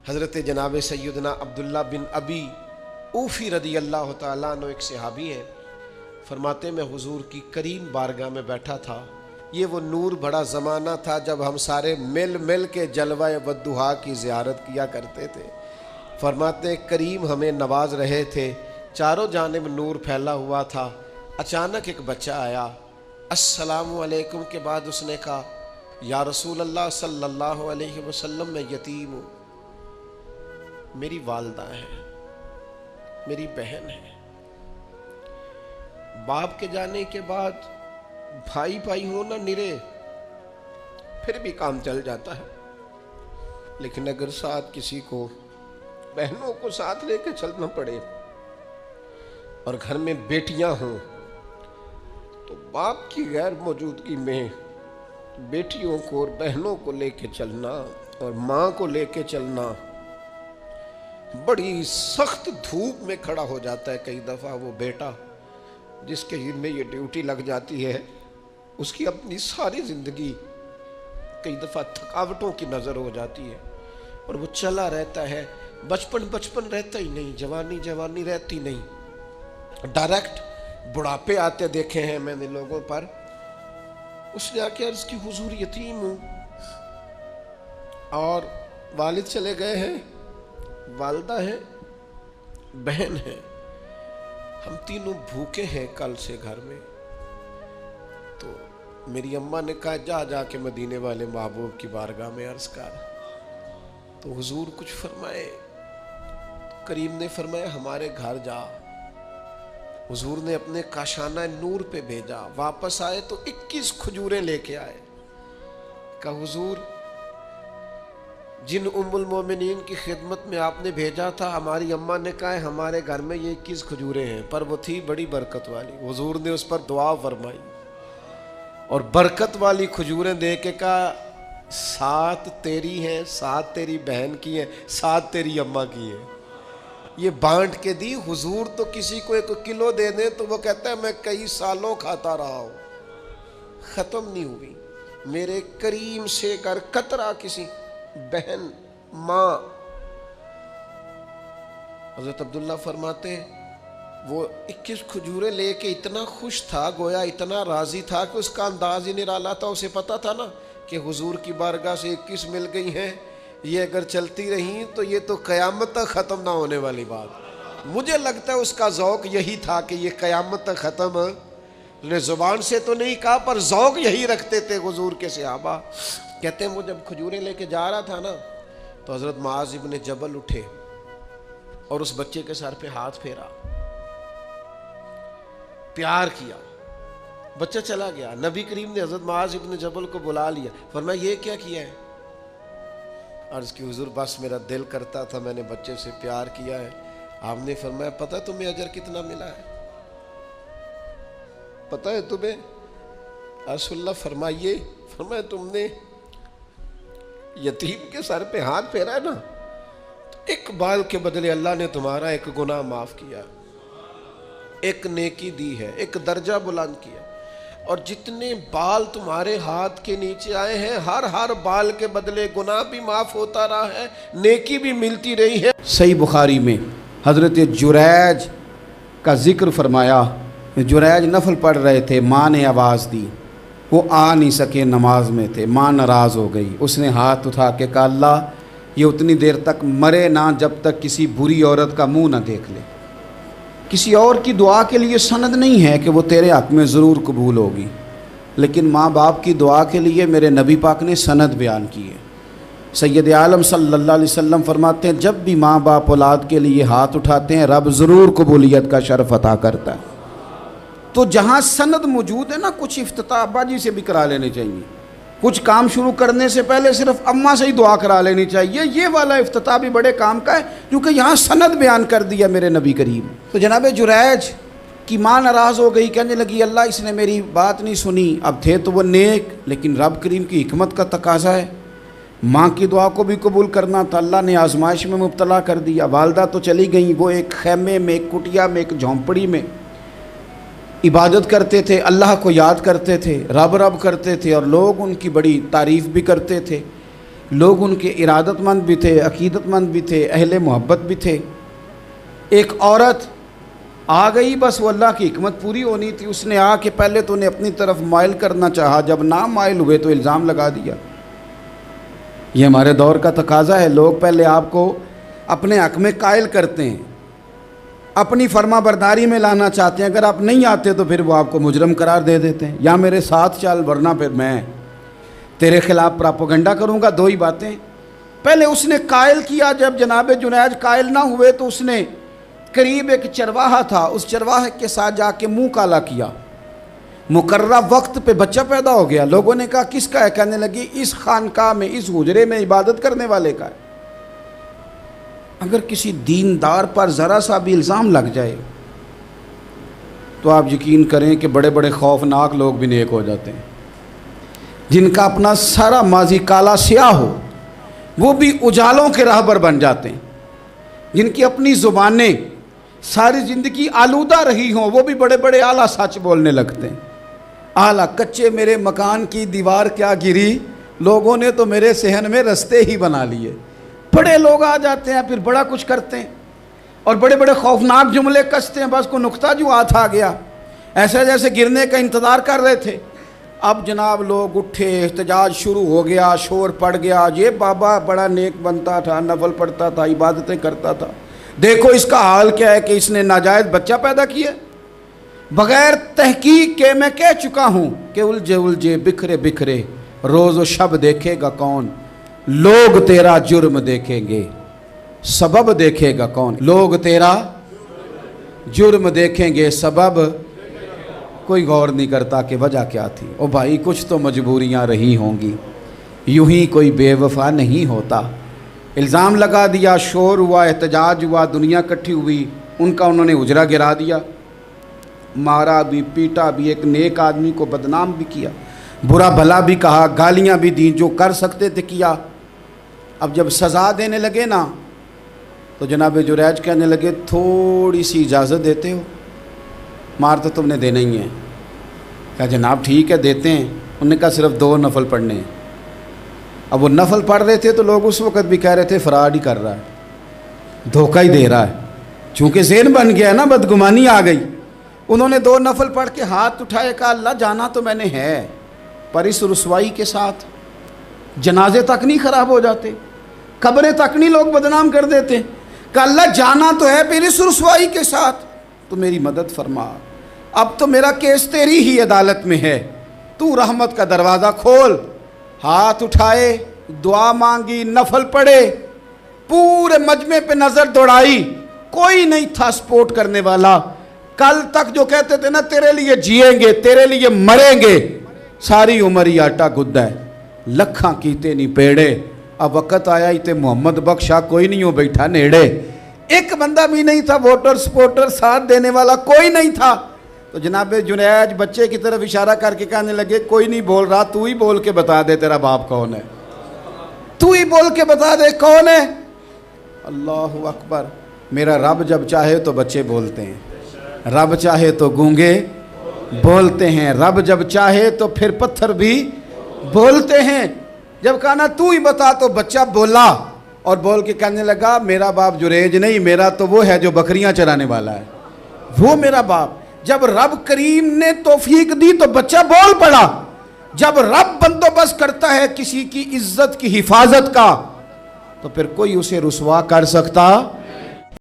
हज़रत जनाब सैयदना अब्दुल्ला बिन अबी ऊफ़ी रदी अल्लाह तआला अन्हु एक सहाबी हैं। फरमाते मैं हुजूर की करीम बारगाह में बैठा था। ये वो नूर भरा ज़माना था जब हम सारे मिल मिल के जलवा वद्दुहा की ज़ियारत किया करते थे। फरमाते करीम हमें नवाज रहे थे, चारों जानिब नूर फैला हुआ था। अचानक एक बच्चा आया, अस्सलामु अलैकुम के बाद उसने कहा या रसूल अल्लाह सल्लल्लाहु अलैहि वसल्लम मैं यतीम हूँ, मेरी वालदा है, मेरी बहन है। बाप के जाने के बाद भाई भाई हो ना निरे, फिर भी काम चल जाता है, लेकिन अगर साथ किसी को बहनों को साथ लेके चलना पड़े और घर में बेटियां हों तो बाप की गैर मौजूदगी में बेटियों को और बहनों को लेके चलना और माँ को लेके चलना बड़ी सख्त धूप में खड़ा हो जाता है। कई दफ़ा वो बेटा जिसके जिम्मे ये ड्यूटी लग जाती है उसकी अपनी सारी ज़िंदगी कई दफ़ा थकावटों की नज़र हो जाती है और वो चला रहता है। बचपन बचपन रहता ही नहीं, जवानी जवानी रहती नहीं, डायरेक्ट बुढ़ापे आते देखे हैं मैंने लोगों पर। उसने आके अर्ज़ की हुजूर यतीम हूँ और वालिद चले गए हैं, वालदा है, बहन है, हम तीनों भूखे हैं कल से घर में। तो मेरी अम्मा ने कहा जा जाके मदीने वाले महबूब की बारगाह में अर्ज़ कर। तो हुजूर कुछ फरमाए, तो करीम ने फरमाया हमारे घर जा। हुजूर ने अपने काशाना नूर पे भेजा, वापस आए तो 21 खजूरें लेके आए। कहा हुजूर जिन उम्मुल मोमिनीन की खिदमत में आपने भेजा था हमारी अम्मा ने कहा है हमारे घर में ये 21 खजूरें हैं, पर वो थी बड़ी बरकत वाली। हुजूर ने उस पर दुआ फरमाई और बरकत वाली खजूरें दे के कहा 7 तेरी हैं, 7 तेरी बहन की हैं, 7 तेरी अम्मा की है। ये बांट के दी। हुजूर तो किसी को 1 किलो दे दें तो वो कहता है मैं कई सालों खाता रहा हूँ, ख़त्म नहीं हुई। मेरे करीम से कर कतरा किसी बहन माँ। हज़रत अब्दुल्ला फरमाते वो 21 खजूरें लेके इतना खुश था, गोया इतना राज़ी था कि उसका अंदाज ही निराला था। उसे पता था ना कि हुजूर की बारगाह से 21 मिल गई हैं, ये अगर चलती रही तो ये तो क़यामत तक ख़त्म ना होने वाली बात। मुझे लगता है उसका ज़ौक़ यही था कि ये क़यामत तक ख़त्म, उसने ज़ुबान से तो नहीं कहा पर ज़ौक़ यही रखते थे हुजूर के सहाबा। कहते हैं वो जब खजूरें लेके जा रहा था ना तो हज़रत मुआज़ इब्न जबल उठे और उस बच्चे के सर पे हाथ फेरा, प्यार किया, बच्चा चला गया। नबी करीम ने हज़रत मुआज़ इब्न जबल को बुला लिया, फरमाया ये क्या किया है? अर्ज़ की हुजूर बस मेरा दिल करता था, मैंने बच्चे से प्यार किया है। आपने फरमाया पता तुम्हें अजर कितना मिला है? पता है तुम्हें? रसूलुल्लाह फरमाइए। फरमाया तुमने यतीम के सर पे हाथ फेरा है ना, तो 1 बाल के बदले अल्लाह ने तुम्हारा 1 गुनाह माफ़ किया, 1 नेकी दी है, 1 दर्जा बुलंद किया। और जितने बाल तुम्हारे हाथ के नीचे आए हैं हर बाल के बदले गुनाह भी माफ़ होता रहा है, नेकी भी मिलती रही है। सही बुखारी में हज़रत जुरैज का ज़िक्र फरमाया। जुरैज नफल पढ़ रहे थे, माँ ने आवाज़ दी, वो आ नहीं सके, नमाज में थे, माँ नाराज़ हो गई। उसने हाथ उठा के कहा अल्लाह ये उतनी देर तक मरे ना जब तक किसी बुरी औरत का मुंह ना देख ले। किसी और की दुआ के लिए सनद नहीं है कि वो तेरे हक़ में ज़रूर कबूल होगी, लेकिन माँ बाप की दुआ के लिए मेरे नबी पाक ने सनद बयान की है। सैयद आलम सल्लल्लाहु अलैहि वसल्लम फरमाते हैं जब भी माँ बाप औलाद के लिए हाथ उठाते हैं रब ज़रूर कबूलियत का शर्फ अता करता है। तो जहाँ सनद मौजूद है ना, कुछ इफ्तिताह अब्बा जी से भी करा लेने चाहिए, कुछ काम शुरू करने से पहले सिर्फ अम्मा से ही दुआ करा लेनी चाहिए। ये वाला इफ्तिताह भी बड़े काम का है क्योंकि यहाँ सनद बयान कर दिया मेरे नबी करीम। तो जनाब जुरैज की माँ नाराज़ हो गई, कहने लगी अल्लाह इसने मेरी बात नहीं सुनी। अब थे तो वो नेक, लेकिन रब करीम की हिकमत का तकाजा है, माँ की दुआ को भी कबूल करना था। अल्लाह ने आजमाइश में मुब्तला कर दिया। वालदा तो चली गई, वो एक खैमे में, एक कुटिया में, एक झोंपड़ी में इबादत करते थे, अल्लाह को याद करते थे, रब रब करते थे और लोग उनकी बड़ी तारीफ़ भी करते थे। लोग उनके इरादतमंद भी थे, अकीदतमंद भी थे, अहले मोहब्बत भी थे। एक औरत आ गई, बस वो अल्लाह की हिकमत पूरी होनी थी। उसने आके पहले तो उन्हें अपनी तरफ माइल करना चाहा, जब ना माइल हुए तो इल्ज़ाम लगा दिया। ये हमारे दौर का तकाजा है, लोग पहले आपको अपने हक में कायल करते हैं, अपनी फर्मा बरदारी में लाना चाहते हैं। अगर आप नहीं आते तो फिर वो आपको मुजरम करार दे देते हैं, या मेरे साथ चल वरना फिर मैं तेरे खिलाफ प्रोपेगेंडा करूँगा। दो ही बातें। पहले उसने कायल किया, जब जनाब जुनैद कायल ना हुए तो उसने करीब एक चरवाहा था, उस चरवाहे के साथ जाके मुंह काला किया। मुकर्रा वक्त पे बच्चा पैदा हो गया। लोगों ने कहा किसका है? कहने लगी इस खानका में, इस हुजरे में इबादत करने वाले का है। अगर किसी दीनदार पर ज़रा सा भी इल्ज़ाम लग जाए तो आप यकीन करें कि बड़े बड़े खौफनाक लोग भी नेक हो जाते हैं। जिनका अपना सारा माजी काला स्याह हो वो भी उजालों के राहबर बन जाते हैं। जिनकी अपनी ज़ुबानें सारी ज़िंदगी आलूदा रही हों वो भी बड़े बड़े आला सच बोलने लगते हैं। आला कच्चे मेरे मकान की दीवार क्या गिरी, लोगों ने तो मेरे सहन में रस्ते ही बना लिए। बड़े लोग आ जाते हैं, फिर बड़ा कुछ करते हैं और बड़े बड़े खौफनाक जुमले कसते हैं। बस को नुक्ता जो हाथ आ गया, ऐसा जैसे गिरने का इंतज़ार कर रहे थे। अब जनाब लोग उठे, एहतजाज शुरू हो गया, शोर पड़ गया। ये बाबा बड़ा नेक बनता था, नफल पढ़ता था, इबादतें करता था, देखो इसका हाल क्या है कि इसने नाजायज़ बच्चा पैदा किया। बग़ैर तहकीक के मैं कह चुका हूँ कि उलझे उलझे बिखरे बिखरे रोज़ व शब देखेगा कौन, लोग तेरा जुर्म देखेंगे सबब देखेगा कौन। लोग तेरा जुर्म देखेंगे सबब कोई गौर नहीं करता कि वजह क्या थी। ओ भाई कुछ तो मजबूरियां रही होंगी, यूं ही कोई बेवफा नहीं होता। इल्ज़ाम लगा दिया, शोर हुआ, एहतजाज हुआ, दुनिया इकट्ठी हुई, उनका उन्होंने उजरा गिरा दिया, मारा भी, पीटा भी, एक नेक आदमी को बदनाम भी किया, बुरा भला भी कहा, गालियां भी दी, जो कर सकते थे किया। अब जब सज़ा देने लगे ना तो जनाब जुरैज कहने लगे थोड़ी सी इजाज़त देते हो, मार तो तुमने देना ही है। कहा जनाब ठीक है देते हैं। उन्होंने कहा सिर्फ 2 नफल पढ़ने हैं। अब वो नफल पढ़ रहे थे तो लोग उस वक़्त भी कह रहे थे फ़राड ही कर रहा है, धोखा ही दे रहा है। चूँकि ज़हन बन गया ना, बदगुमानी आ गई। उन्होंने 2 नफल पढ़ के हाथ उठाए, कहा अल्लाह जाना तो मैंने है, पर इस रुसवाई के साथ जनाजे तक नहीं ख़राब हो जाते, कब्रें तक नहीं लोग बदनाम कर देते। कहा अल्लाह जाना तो है, फिर इस रुसवाई के साथ तो मेरी मदद फरमा। अब तो मेरा केस तेरी ही अदालत में है, तू रहमत का दरवाज़ा खोल। हाथ उठाए, दुआ मांगी, नफल पढ़े, पूरे मजमे पे नज़र दौड़ाई, कोई नहीं था सपोर्ट करने वाला। कल तक जो कहते थे ना तेरे लिए जिएंगे, तेरे लिए मरेंगे, सारी उम्र ही आटा गुद्दा है, लखा कीते नहीं पेड़े। अब वक़्त आया ही ते मोहम्मद बख्शा कोई नहीं हो बैठा नेड़े। एक बंदा भी नहीं था, वोटर सपोर्टर साथ देने वाला कोई नहीं था। तो जनाब जुनैद बच्चे की तरफ इशारा करके कहने लगे कोई नहीं बोल रहा, तू ही बोल के बता दे तेरा बाप कौन है, तू ही बोल के बता दे कौन है। अल्लाहु अकबर। मेरा रब जब चाहे तो बच्चे बोलते हैं, रब चाहे तो गूंगे बोलते हैं, रब जब चाहे तो फिर पत्थर भी बोलते हैं। जब कहा ना तू ही बता तो बच्चा बोला और बोल के कहने लगा मेरा बाप जुरेज नहीं, मेरा तो वो है जो बकरियां चराने वाला है, वो मेरा बाप। जब रब करीम ने तौफीक दी तो बच्चा बोल पड़ा। जब रब बंदोबस्त करता है किसी की इज्जत की हिफाजत का तो फिर कोई उसे रुसवा कर सकता